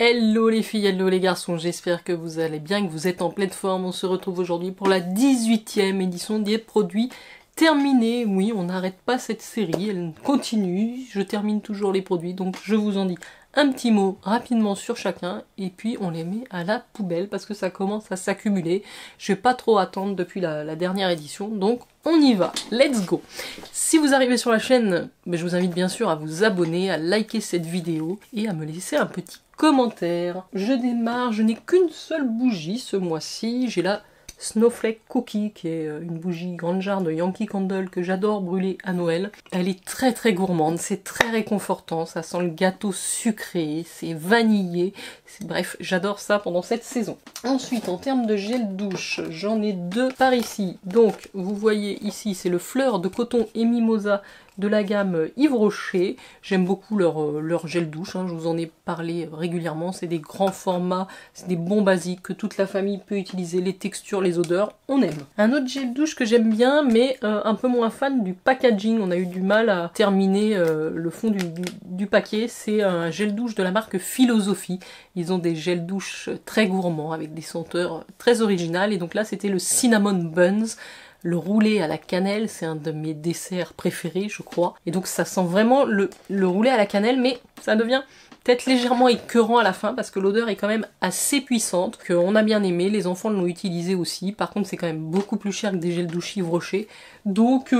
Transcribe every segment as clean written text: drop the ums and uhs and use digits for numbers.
Hello les filles, hello les garçons, j'espère que vous allez bien, que vous êtes en pleine forme. On se retrouve aujourd'hui pour la 18e édition des produits terminés. Oui, on n'arrête pas cette série, elle continue, je termine toujours les produits, donc je vous en dis un petit mot rapidement sur chacun et puis on les met à la poubelle parce que ça commence à s'accumuler. Je vais pas trop attendre depuis la dernière édition, donc on y va, let's go. Si vous arrivez sur la chaîne, je vous invite bien sûr à vous abonner, à liker cette vidéo et à me laisser un petit commentaire. Je démarre, je n'ai qu'une seule bougie ce mois-ci, j'ai la Snowflake Cookie, qui est une bougie grande jarre de Yankee Candle que j'adore brûler à Noël. Elle est très très gourmande, c'est très réconfortant, ça sent le gâteau sucré, c'est vanillé, bref, j'adore ça pendant cette saison. Ensuite, en termes de gel douche, j'en ai deux par ici. Donc, vous voyez ici, c'est le Fleur de Coton et Mimosa de la gamme Yves Rocher. J'aime beaucoup leur gel douche, hein, je vous en ai parlé régulièrement, c'est des grands formats, c'est des bons basiques que toute la famille peut utiliser, les textures, les odeurs, on aime. Un autre gel douche que j'aime bien, mais un peu moins fan du packaging, on a eu du mal à terminer le fond du paquet, c'est un gel douche de la marque Philosophie. Ils ont des gels douche très gourmands, avec des senteurs très originales, et donc là c'était le Cinnamon Buns. Le roulé à la cannelle, c'est un de mes desserts préférés, je crois. Et donc ça sent vraiment le roulé à la cannelle, mais ça devient peut-être légèrement écœurant à la fin, parce que l'odeur est quand même assez puissante, qu'on a bien aimé, les enfants l'ont utilisé aussi. Par contre, c'est quand même beaucoup plus cher que des gels douche Yves Rocher. Donc,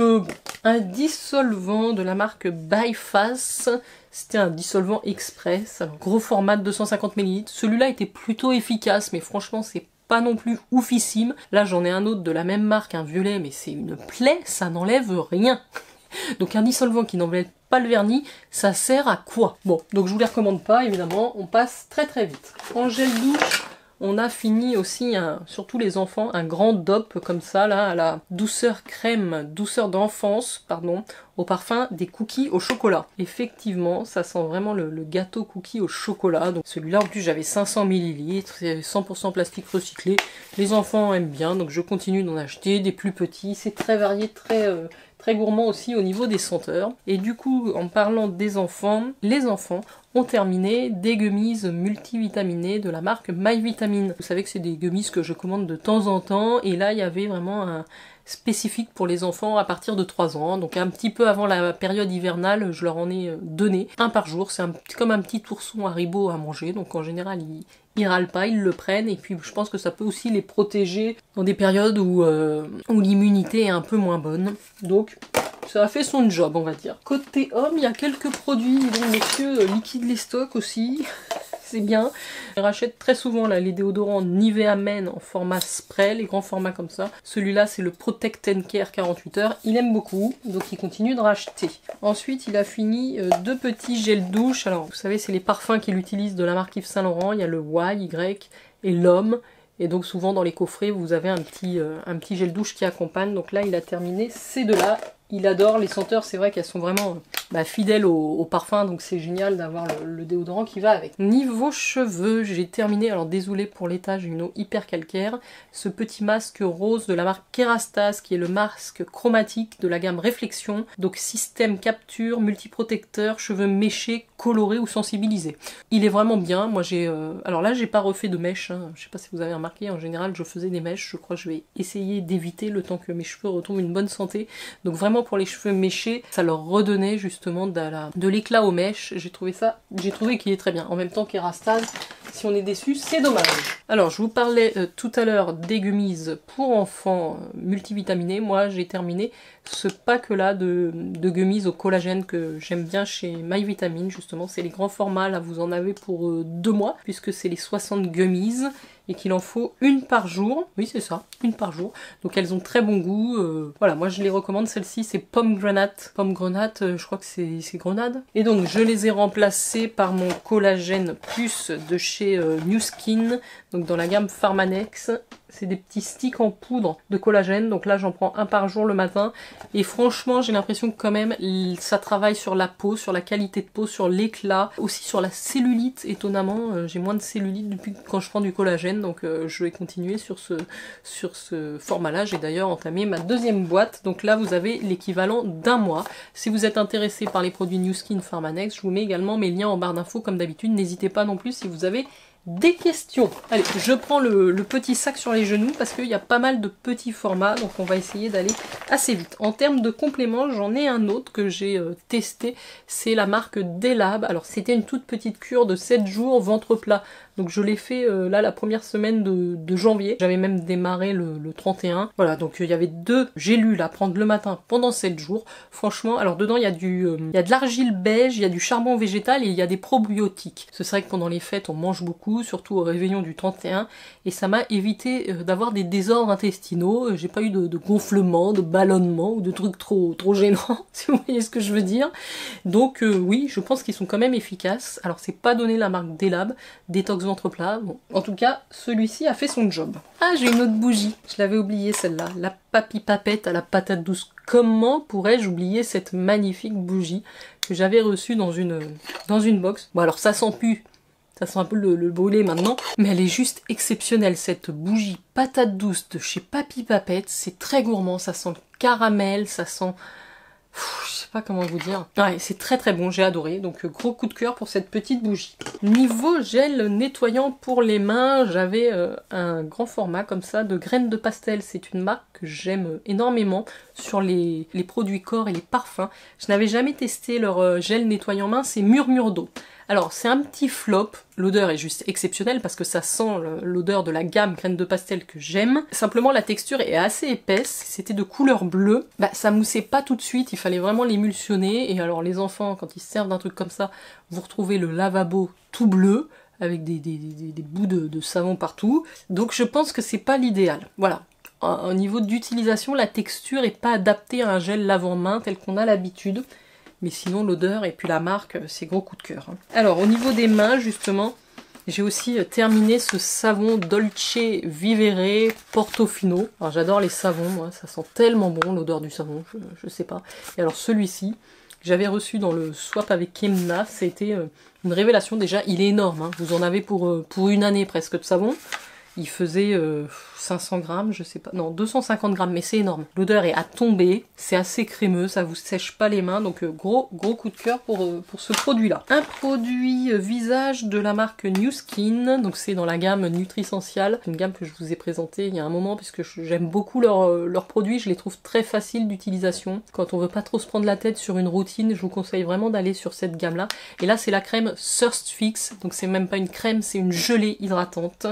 un dissolvant de la marque Byface. C'était un dissolvant express, alors, gros format de 250 ml. Celui-là était plutôt efficace, mais franchement, c'est pas non plus oufissime. Là j'en ai un autre de la même marque, un violet, mais c'est une plaie, ça n'enlève rien. Donc un dissolvant qui n'enlève pas le vernis, ça sert à quoi? Bon, donc je vous les recommande pas, évidemment, on passe très très vite. En gel douche, on a fini aussi, surtout les enfants, un grand dope comme ça, là, à la douceur crème, douceur d'enfance, pardon, au parfum des cookies au chocolat. Effectivement, ça sent vraiment le gâteau cookie au chocolat. Donc celui-là, en plus, j'avais 500 ml, c'est 100% plastique recyclé. Les enfants aiment bien, donc je continue d'en acheter des plus petits. C'est très varié, très gourmand aussi au niveau des senteurs. Et du coup, en parlant des enfants, les enfants ont terminé des gummies multivitaminées de la marque MyVitamine. Vous savez que c'est des gummies que je commande de temps en temps, et là il y avait vraiment un spécifique pour les enfants à partir de 3 ans, donc un petit peu avant la période hivernale, je leur en ai donné un par jour. C'est comme un petit ourson Haribo à manger, donc en général ils râlent pas, ils le prennent, et puis je pense que ça peut aussi les protéger dans des périodes où l'immunité est un peu moins bonne, donc ça a fait son job, on va dire. Côté homme, il y a quelques produits, dont monsieur liquide les stocks aussi, c'est bien. Je rachète très souvent là, les déodorants Nivea Men en format spray, les grands formats comme ça. Celui-là, c'est le Protect & Care 48 heures. Il aime beaucoup, donc il continue de racheter. Ensuite, il a fini deux petits gels douche. Alors, vous savez, c'est les parfums qu'il utilise de la marque Yves Saint Laurent. Il y a le Y, Y et l'Homme. Et donc souvent dans les coffrets, vous avez un petit gel douche qui accompagne. Donc là, il a terminé ces deux-là. Il adore les senteurs, c'est vrai qu'elles sont vraiment fidèles au parfum, donc c'est génial d'avoir le déodorant qui va avec. Niveau cheveux, j'ai terminé, alors désolé pour l'état, j'ai une eau hyper calcaire, ce petit masque rose de la marque Kerastase, qui est le masque chromatique de la gamme Réflexion, donc système capture, multiprotecteur, cheveux méchés, colorés ou sensibilisés. Il est vraiment bien, moi j'ai... alors là, j'ai pas refait de mèches, hein. Je sais pas si vous avez remarqué, en général je faisais des mèches, je crois que je vais essayer d'éviter le temps que mes cheveux retrouvent une bonne santé, donc vraiment pour les cheveux méchés, ça leur redonnait justement de l'éclat aux mèches. J'ai trouvé qu'il est très bien. En même temps qu'Erastase, si on est déçu, c'est dommage. Alors, je vous parlais tout à l'heure des gummies pour enfants multivitaminés. Moi, j'ai terminé ce pack-là de gummies au collagène que j'aime bien chez MyVitamine, justement. C'est les grands formats, là, vous en avez pour 2 mois, puisque c'est les 60 gummies, et qu'il en faut une par jour. Oui, c'est ça, une par jour. Donc elles ont très bon goût. Voilà, moi je les recommande. Celle-ci, c'est Pomegranate. Pomegranate, je crois que c'est grenade. Et donc je les ai remplacées par mon collagène plus de chez New Skin, donc dans la gamme Pharmanex. c'est des petits sticks en poudre de collagène. Donc là, j'en prends un par jour le matin. Et franchement, j'ai l'impression que quand même, ça travaille sur la peau, sur la qualité de peau, sur l'éclat, aussi sur la cellulite. Étonnamment, j'ai moins de cellulite depuis quand je prends du collagène. Donc je vais continuer sur ce format-là. J'ai d'ailleurs entamé ma deuxième boîte. Donc là, vous avez l'équivalent d'un mois. Si vous êtes intéressé par les produits New Skin Pharmanex, je vous mets également mes liens en barre d'infos comme d'habitude. N'hésitez pas non plus si vous avez des questions. Allez, je prends le petit sac sur les genoux parce qu'il y a pas mal de petits formats, donc on va essayer d'aller assez vite. En termes de compléments, j'en ai un autre que j'ai testé, c'est la marque Delab. Alors c'était une toute petite cure de 7 jours ventre plat, donc je l'ai fait là la première semaine de janvier. J'avais même démarré le 31. Voilà, donc il y avait 2 gélules à prendre le matin pendant 7 jours. Franchement, alors dedans il y a de l'argile beige, il y a du charbon végétal et il y a des probiotiques. C'est vrai que pendant les fêtes on mange beaucoup, surtout au réveillon du 31, et ça m'a évité d'avoir des désordres intestinaux. J'ai pas eu de gonflement, de ballonnement ou de trucs trop gênants, si vous voyez ce que je veux dire. Donc oui, je pense qu'ils sont quand même efficaces. Alors c'est pas donné la marque Delab, détox ventre plat. Bon, en tout cas, celui-ci a fait son job. Ah, j'ai une autre bougie, je l'avais oubliée celle-là, la Papy Papette à la patate douce. Comment pourrais-je oublier cette magnifique bougie que j'avais reçue dans une box. Bon alors ça sent plus. Ça sent un peu le brûlé maintenant, mais elle est juste exceptionnelle, cette bougie patate douce de chez Papy Papette. C'est très gourmand, ça sent le caramel, ça sent... je sais pas comment vous dire. Ouais, c'est très très bon, j'ai adoré. Donc gros coup de cœur pour cette petite bougie. Niveau gel nettoyant pour les mains, j'avais un grand format comme ça de graines de pastel. C'est une marque que j'aime énormément sur les produits corps et les parfums. Je n'avais jamais testé leur gel nettoyant main, c'est Murmure d'eau. Alors c'est un petit flop, l'odeur est juste exceptionnelle parce que ça sent l'odeur de la gamme graines de pastel que j'aime. Simplement la texture est assez épaisse, c'était de couleur bleue, bah ça moussait pas tout de suite, il fallait vraiment l'émulsionner. Et alors les enfants, quand ils se servent d'un truc comme ça, vous retrouvez le lavabo tout bleu, avec des bouts de savon partout. Donc je pense que c'est pas l'idéal, voilà. Au niveau d'utilisation, la texture est pas adaptée à un gel lavant-main tel qu'on a l'habitude. Mais sinon l'odeur et puis la marque, c'est gros coup de cœur. Alors au niveau des mains justement, j'ai aussi terminé ce savon Dolce Vivere Portofino. Alors j'adore les savons, moi, ça sent tellement bon l'odeur du savon, je sais pas. Et alors celui-ci, que j'avais reçu dans le swap avec Kemna, c'était une révélation. Déjà il est énorme, hein. Vous en avez pour une année presque de savon. Il faisait 500 grammes, je sais pas, non 250 grammes, mais c'est énorme. L'odeur est à tomber, c'est assez crémeux, ça vous sèche pas les mains, donc gros coup de cœur pour ce produit-là. Un produit visage de la marque New Skin, donc c'est dans la gamme Nutrissential, une gamme que je vous ai présentée il y a un moment, puisque j'aime beaucoup leurs produits, je les trouve très faciles d'utilisation. Quand on veut pas trop se prendre la tête sur une routine, je vous conseille vraiment d'aller sur cette gamme-là. Et là c'est la crème Thirst Fix, donc c'est même pas une crème, c'est une gelée hydratante,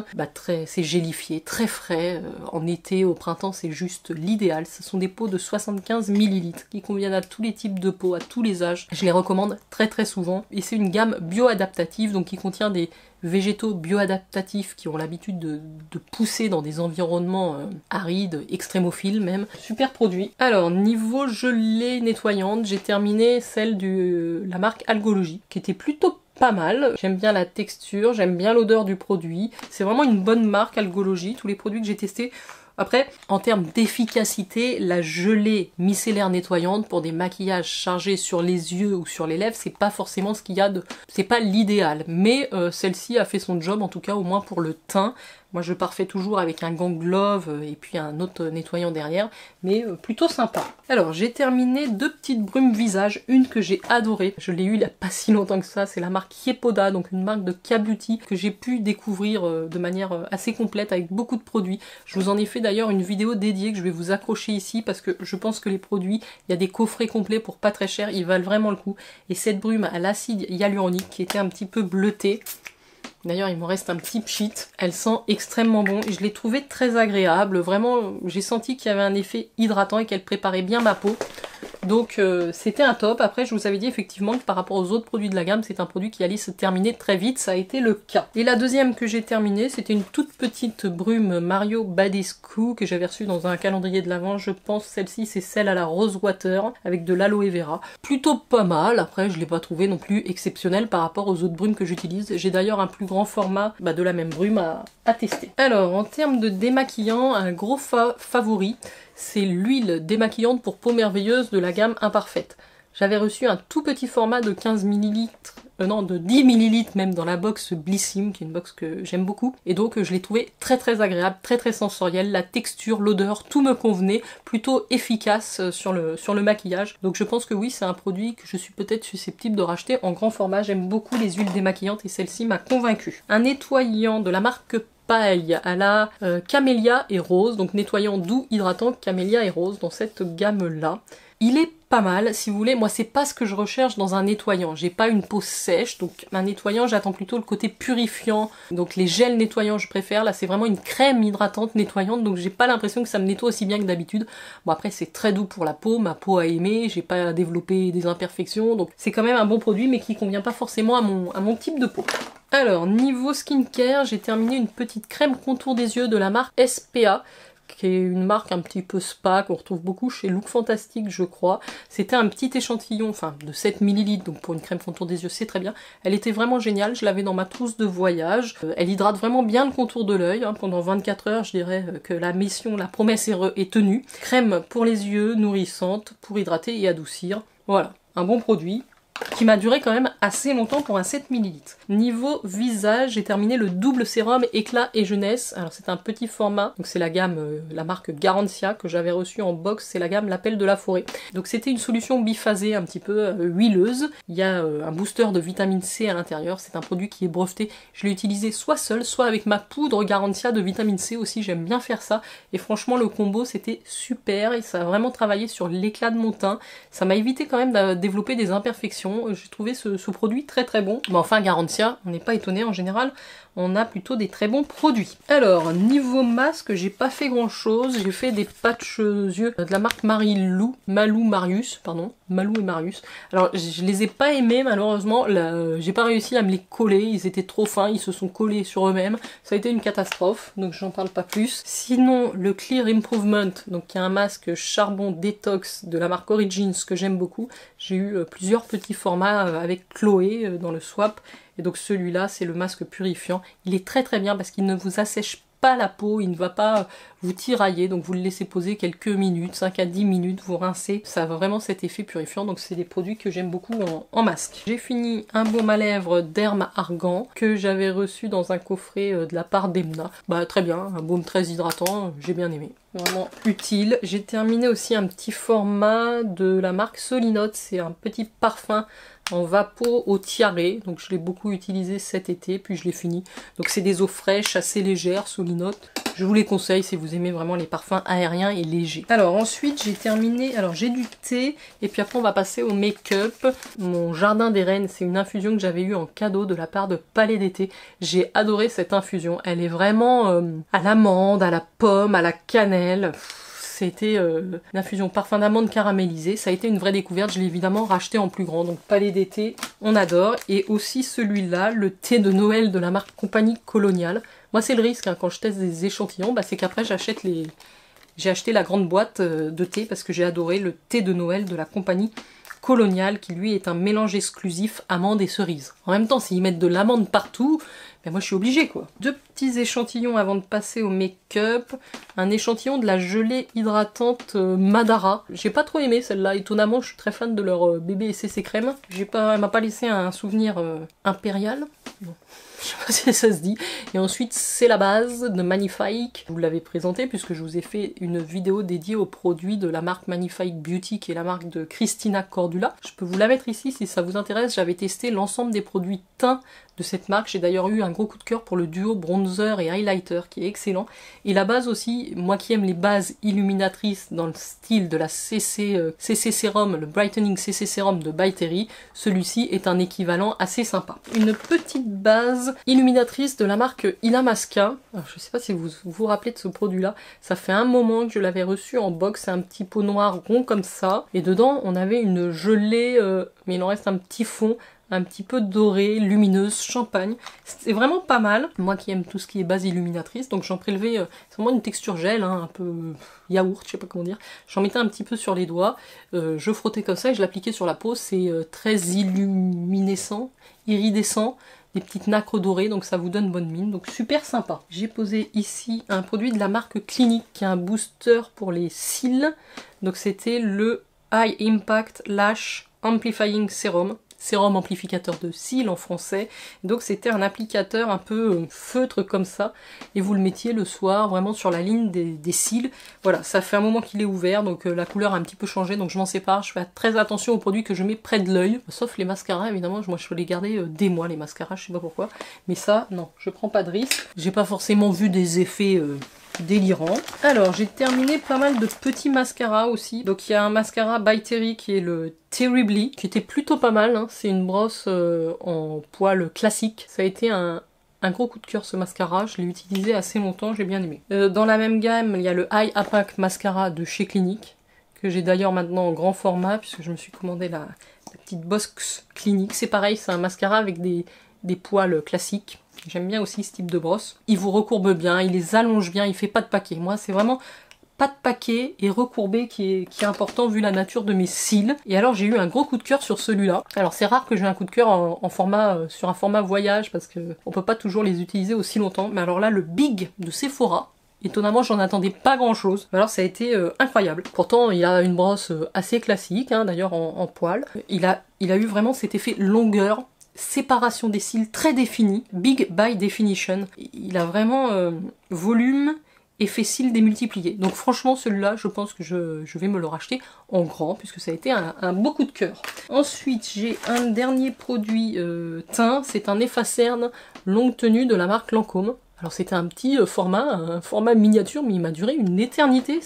c'est gélifié, très frais, en été, au printemps, c'est juste l'idéal. Ce sont des pots de 75 ml qui conviennent à tous les types de peaux, à tous les âges. Je les recommande très très souvent. Et c'est une gamme bio-adaptative, donc qui contient des végétaux bio-adaptatifs qui ont l'habitude de pousser dans des environnements arides, extrémophiles même. Super produit. Alors, niveau gelée nettoyante, j'ai terminé celle de la marque Algologie, qui était plutôt pas mal. J'aime bien la texture, j'aime bien l'odeur du produit. C'est vraiment une bonne marque Algologie, tous les produits que j'ai testés. Après, en termes d'efficacité, la gelée micellaire nettoyante pour des maquillages chargés sur les yeux ou sur les lèvres, c'est pas forcément ce qu'il y a de... c'est pas l'idéal. Mais celle-ci a fait son job, en tout cas au moins pour le teint. Moi je parfais toujours avec un gant glove et puis un autre nettoyant derrière, mais plutôt sympa. Alors j'ai terminé 2 petites brumes visage, une que j'ai adorée, je l'ai eue il n'y a pas si longtemps que ça, c'est la marque Yepoda, donc une marque de K-Beauty que j'ai pu découvrir de manière assez complète avec beaucoup de produits. Je vous en ai fait d'ailleurs une vidéo dédiée que je vais vous accrocher ici parce que je pense que les produits, il y a des coffrets complets pour pas très cher, ils valent vraiment le coup. Et cette brume à l'acide hyaluronique qui était un petit peu bleutée, d'ailleurs il m'en reste un petit pchit, elle sent extrêmement bon et je l'ai trouvée très agréable, vraiment j'ai senti qu'il y avait un effet hydratant et qu'elle préparait bien ma peau. Donc c'était un top. Après je vous avais dit effectivement que par rapport aux autres produits de la gamme, c'est un produit qui allait se terminer très vite, ça a été le cas. Et la deuxième que j'ai terminée, c'était une toute petite brume Mario Badescu que j'avais reçue dans un calendrier de l'Avent. Je pense celle-ci c'est celle à la Rose Water avec de l'aloe vera. Plutôt pas mal, après je l'ai pas trouvé non plus exceptionnel par rapport aux autres brumes que j'utilise. J'ai d'ailleurs un plus grand format de la même brume à tester. Alors en termes de démaquillant, un gros favori, c'est l'huile démaquillante pour peau merveilleuse de la gamme Imparfaite. J'avais reçu un tout petit format de 15 ml, non de 10 ml même dans la box Blissim, qui est une box que j'aime beaucoup. Et donc je l'ai trouvé très agréable, très sensoriel. La texture, l'odeur, tout me convenait, plutôt efficace sur le maquillage. Donc je pense que oui, c'est un produit que je suis peut-être susceptible de racheter en grand format. J'aime beaucoup les huiles démaquillantes et celle-ci m'a convaincue. Un nettoyant de la marque Paille à la camélia et rose, donc nettoyant doux, hydratant, camélia et rose dans cette gamme-là. Il est pas mal, si vous voulez, moi c'est pas ce que je recherche dans un nettoyant, j'ai pas une peau sèche, donc un nettoyant j'attends plutôt le côté purifiant, donc les gels nettoyants je préfère, là c'est vraiment une crème hydratante nettoyante, donc j'ai pas l'impression que ça me nettoie aussi bien que d'habitude. Bon après c'est très doux pour la peau, ma peau a aimé, j'ai pas développé des imperfections, donc c'est quand même un bon produit mais qui convient pas forcément à mon type de peau. Alors niveau skincare, j'ai terminé une petite crème contour des yeux de la marque SPA, qui est une marque un petit peu spa qu'on retrouve beaucoup chez Look Fantastic je crois. C'était un petit échantillon, enfin de 7 ml, donc pour une crème contour des yeux c'est très bien. Elle était vraiment géniale, je l'avais dans ma trousse de voyage. Elle hydrate vraiment bien le contour de l'œil, pendant 24 heures je dirais que la promesse est tenue. Crème pour les yeux, nourrissante, pour hydrater et adoucir. Voilà, un bon produit qui m'a duré quand même assez longtemps pour un 7 ml. Niveau visage, j'ai terminé le double sérum éclat et jeunesse. Alors c'est un petit format, donc c'est la gamme, la marque Garantia que j'avais reçue en box, c'est la gamme l'appel de la forêt. Donc c'était une solution biphasée un petit peu huileuse. Il y a un booster de vitamine C à l'intérieur, c'est un produit qui est breveté. Je l'ai utilisé soit seul, soit avec ma poudre Garantia de vitamine C aussi, j'aime bien faire ça. Et franchement le combo c'était super et ça a vraiment travaillé sur l'éclat de mon teint. Ça m'a évité quand même de développer des imperfections. J'ai trouvé ce produit très bon. Mais enfin Garantia, on n'est pas étonné en général, on a plutôt des très bons produits. Alors niveau masque, j'ai pas fait grand chose, j'ai fait des patchs yeux de la marque Malou et Marius. Alors je les ai pas aimés malheureusement, j'ai pas réussi à me les coller, ils étaient trop fins, ils se sont collés sur eux-mêmes, ça a été une catastrophe, donc j'en parle pas plus. Sinon le Clear Improvement, donc qui est un masque charbon détox de la marque Origins que j'aime beaucoup, j'ai eu plusieurs petits formats avec Chloé dans le swap, et donc celui-là c'est le masque purifiant. Il est très bien parce qu'il ne vous assèche pas la peau, il ne va pas vous tirailler, donc vous le laissez poser quelques minutes, 5 à 10 minutes, vous rincez, ça a vraiment cet effet purifiant, donc c'est des produits que j'aime beaucoup en masque. J'ai fini un baume à lèvres Derma Argan que j'avais reçu dans un coffret de la part d'Emna. Très bien, un baume très hydratant, j'ai bien aimé. Vraiment utile. J'ai terminé aussi un petit format de la marque Solinote, c'est un petit parfum en vapeau au tiare, donc je l'ai beaucoup utilisé cet été, puis je l'ai fini. Donc c'est des eaux fraîches, assez légères, Solinote. Je vous les conseille si vous aimez vraiment les parfums aériens et légers. Alors ensuite j'ai terminé, alors j'ai du thé, et puis après on va passer au make-up. Mon jardin des reines, c'est une infusion que j'avais eue en cadeau de la part de Palais d'été. J'ai adoré cette infusion, elle est vraiment à l'amande, à la pomme, à la cannelle. C'était une infusion parfum d'amande caramélisée. Ça a été une vraie découverte. Je l'ai évidemment racheté en plus grand. Donc Palais d'été, on adore. Et aussi celui-là, le thé de Noël de la marque Compagnie Coloniale. Moi c'est le risque quand je teste des échantillons, c'est qu'après j'achète j'ai acheté la grande boîte de thé parce que j'ai adoré le thé de Noël de la Compagnie Coloniale qui lui est un mélange exclusif amande et cerise. En même temps s'ils mettent de l'amande partout, moi je suis obligée quoi. Deux petits échantillons avant de passer au make-up. Un échantillon de la gelée hydratante Madara. J'ai pas trop aimé celle-là, étonnamment je suis très fan de leur bébé CC crème. Elle m'a pas laissé un souvenir impérial. Bon. Je sais pas si ça se dit. Et ensuite c'est la base de Magnifique. Je vous l'avais présenté puisque je vous ai fait une vidéo dédiée aux produits de la marque Magnifique Beauty qui est la marque de Christina Cordula. Je peux vous la mettre ici si ça vous intéresse. J'avais testé l'ensemble des produits teint de cette marque. J'ai d'ailleurs eu un gros coup de cœur pour le duo bronzer et highlighter qui est excellent. Et la base aussi, moi qui aime les bases illuminatrices dans le style de la CC Serum, le Brightening CC Serum de By Terry, celui-ci est un équivalent assez sympa. Une petite base base illuminatrice de la marque Illamasqua. Alors, je sais pas si vous vous rappelez de ce produit-là. Ça fait un moment que je l'avais reçu en box. C'est un petit pot noir rond comme ça. Et dedans, on avait une gelée, mais il en reste un petit fond, un petit peu dorée, lumineuse, champagne. C'est vraiment pas mal. Moi qui aime tout ce qui est base illuminatrice, donc j'en prélevais, c'est vraiment une texture gel, hein, un peu yaourt, je sais pas comment dire. J'en mettais un petit peu sur les doigts, je frottais comme ça et je l'appliquais sur la peau. C'est très illuminescent, iridescent, des petites nacres dorées, donc ça vous donne bonne mine, donc super sympa. J'ai posé ici un produit de la marque Clinique, qui est un booster pour les cils. Donc c'était le High Impact Lash Amplifying Serum. Sérum amplificateur de cils en français. Donc c'était un applicateur un peu feutre comme ça. Et vous le mettiez le soir vraiment sur la ligne des cils. Voilà, ça fait un moment qu'il est ouvert, donc la couleur a un petit peu changé, donc je m'en sépare. Je fais très attention aux produits que je mets près de l'œil. Sauf les mascaras, évidemment, moi je peux les garder des mois, les mascaras, je sais pas pourquoi. Mais ça, non, je prends pas de risque. J'ai pas forcément vu des effets délirant. Alors j'ai terminé pas mal de petits mascaras aussi. Donc il y a un mascara by Terry qui est le Terribly, qui était plutôt pas mal, hein. C'est une brosse en poil classique. Ça a été un gros coup de cœur ce mascara, je l'ai utilisé assez longtemps, j'ai bien aimé. Dans la même gamme, il y a le High Impact Mascara de chez Clinique, que j'ai d'ailleurs maintenant en grand format, puisque je me suis commandé la petite box Clinique. C'est pareil, c'est un mascara avec des poils classiques. J'aime bien aussi ce type de brosse. Il vous recourbe bien, il les allonge bien, il fait pas de paquet. Moi, c'est vraiment pas de paquet et recourbé qui est important vu la nature de mes cils. Et alors, j'ai eu un gros coup de cœur sur celui-là. Alors, c'est rare que j'ai un coup de cœur en format, sur un format voyage parce que on peut pas toujours les utiliser aussi longtemps. Mais alors là, le Big de Sephora. Étonnamment, j'en attendais pas grand chose. Alors ça a été incroyable. Pourtant, il a une brosse assez classique, hein, d'ailleurs en poil. Il a eu vraiment cet effet longueur, séparation des cils très définie, Big by Definition. Il a vraiment volume, effet cils démultiplié. Donc franchement, celui-là, je pense que je vais me le racheter en grand, puisque ça a été un beau coup de cœur. Ensuite, j'ai un dernier produit teint, c'est un effa-cerne longue tenue de la marque Lancôme. Alors c'était un petit format, un format miniature, mais il m'a duré une éternité.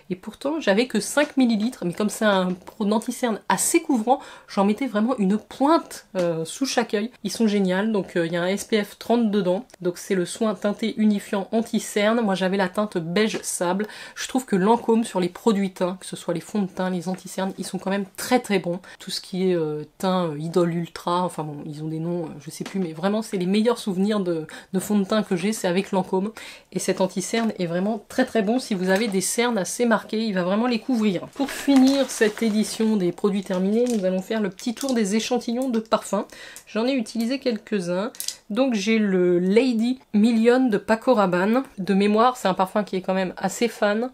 Et pourtant, j'avais que 5 ml, mais comme c'est un anti-cerne assez couvrant, j'en mettais vraiment une pointe sous chaque œil. Ils sont géniaux, donc il y a un SPF 30 dedans. Donc c'est le soin teinté unifiant anti-cerne. Moi j'avais la teinte beige sable. Je trouve que Lancôme sur les produits teints, que ce soit les fonds de teint, les anti-cernes, ils sont quand même très très bons. Tout ce qui est teint Idol Ultra, enfin bon, ils ont des noms, je sais plus, mais vraiment c'est les meilleurs souvenirs de fonds de teint que j'ai, c'est avec Lancôme. Et cet anti-cerne est vraiment très très bon. Si vous avez des cernes assez marquées, il va vraiment les couvrir. Pour finir cette édition des produits terminés, nous allons faire le petit tour des échantillons de parfums. J'en ai utilisé quelques-uns. Donc j'ai le Lady Million de Paco Rabanne. De mémoire, c'est un parfum qui est quand même assez femme,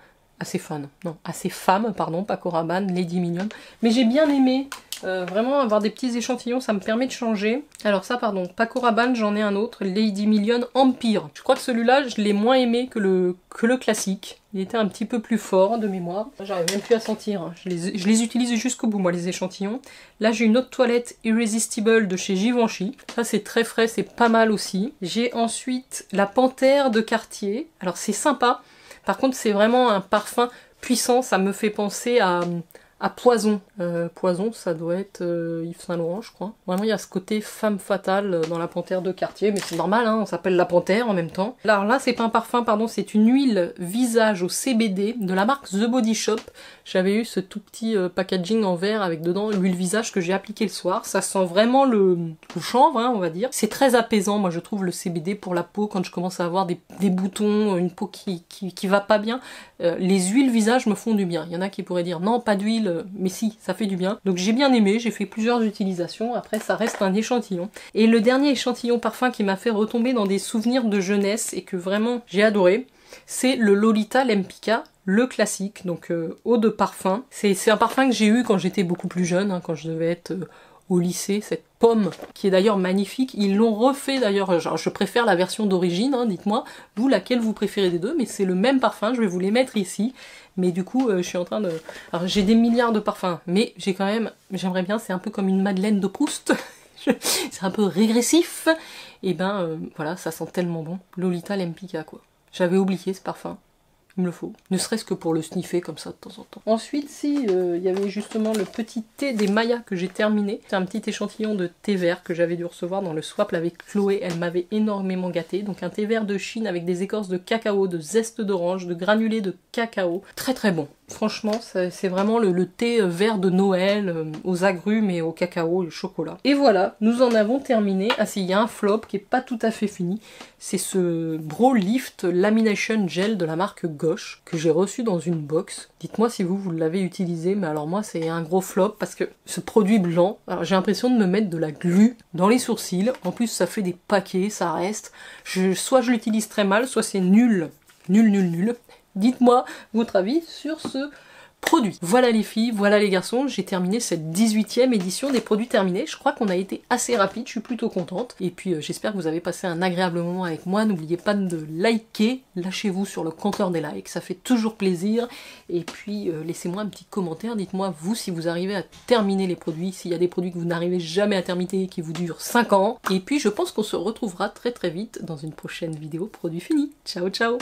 pardon, Paco Rabanne, Lady Million. Mais j'ai bien aimé vraiment avoir des petits échantillons, ça me permet de changer. Alors ça, pardon, Paco Rabanne, j'en ai un autre, Lady Million Empire. Je crois que celui-là, je l'ai moins aimé que le classique. Il était un petit peu plus fort de mémoire. J'arrive même plus à sentir, hein. Je les utilise jusqu'au bout, moi, les échantillons. Là, j'ai une autre toilette Irresistible de chez Givenchy. Ça, c'est très frais, c'est pas mal aussi. J'ai ensuite la Panthère de Cartier. Alors, c'est sympa. Par contre, c'est vraiment un parfum puissant. Ça me fait penser à Poison. Poison, ça doit être Yves Saint Laurent, je crois. Vraiment, il y a ce côté femme fatale dans la Panthère de Cartier, mais c'est normal, hein, on s'appelle la Panthère en même temps. Alors là, c'est pas un parfum, pardon, c'est une huile visage au CBD de la marque The Body Shop. J'avais eu ce tout petit packaging en verre avec dedans l'huile visage que j'ai appliqué le soir. Ça sent vraiment le chanvre, hein, on va dire. C'est très apaisant, moi je trouve, le CBD pour la peau quand je commence à avoir des boutons, une peau qui va pas bien. Les huiles visage me font du bien. Il y en a qui pourraient dire non, pas d'huile, mais si, ça fait du bien. Donc j'ai bien aimé, j'ai fait plusieurs utilisations, après ça reste un échantillon. Et le dernier échantillon parfum qui m'a fait retomber dans des souvenirs de jeunesse et que vraiment j'ai adoré, c'est le Lolita Lempicka, le classique, donc eau de parfum. C'est un parfum que j'ai eu quand j'étais beaucoup plus jeune, hein, quand je devais être au lycée, cette pomme qui est d'ailleurs magnifique. Ils l'ont refait d'ailleurs, je préfère la version d'origine, hein, dites-moi, vous laquelle vous préférez des deux, mais c'est le même parfum, je vais vous les mettre ici. Mais du coup, je suis en train de... Alors j'ai des milliards de parfums, mais j'ai quand même... J'aimerais bien, c'est un peu comme une Madeleine de Proust. C'est un peu régressif. Et ben voilà, ça sent tellement bon. Lolita Lempicka, quoi. J'avais oublié ce parfum. il me le faut. Ne serait-ce que pour le sniffer comme ça de temps en temps. Ensuite, si, il y avait justement le petit thé des Mayas que j'ai terminé. C'est un petit échantillon de thé vert que j'avais dû recevoir dans le swap avec Chloé. Elle m'avait énormément gâté. Donc un thé vert de Chine avec des écorces de cacao, de zeste d'orange, de granulés de cacao. Très très bon. Franchement, c'est vraiment le thé vert de Noël, aux agrumes et au cacao et au chocolat. Et voilà, nous en avons terminé. Ah si, il y a un flop qui est pas tout à fait fini. C'est ce Brow Lift Lamination Gel de la marque Gosh que j'ai reçu dans une box. Dites-moi si vous l'avez utilisé, mais alors moi c'est un gros flop parce que ce produit blanc, alors j'ai l'impression de me mettre de la glu dans les sourcils. En plus ça fait des paquets, ça reste. Soit je l'utilise très mal, soit c'est nul. Nul. Dites-moi votre avis sur ce produit. Voilà les filles, voilà les garçons, j'ai terminé cette 18e édition des produits terminés. Je crois qu'on a été assez rapide, je suis plutôt contente. Et puis j'espère que vous avez passé un agréable moment avec moi. N'oubliez pas de liker, lâchez-vous sur le compteur des likes, ça fait toujours plaisir. Et puis laissez-moi un petit commentaire, dites-moi vous si vous arrivez à terminer les produits, s'il y a des produits que vous n'arrivez jamais à terminer qui vous durent 5 ans. Et puis je pense qu'on se retrouvera très très vite dans une prochaine vidéo produit fini. Ciao ciao.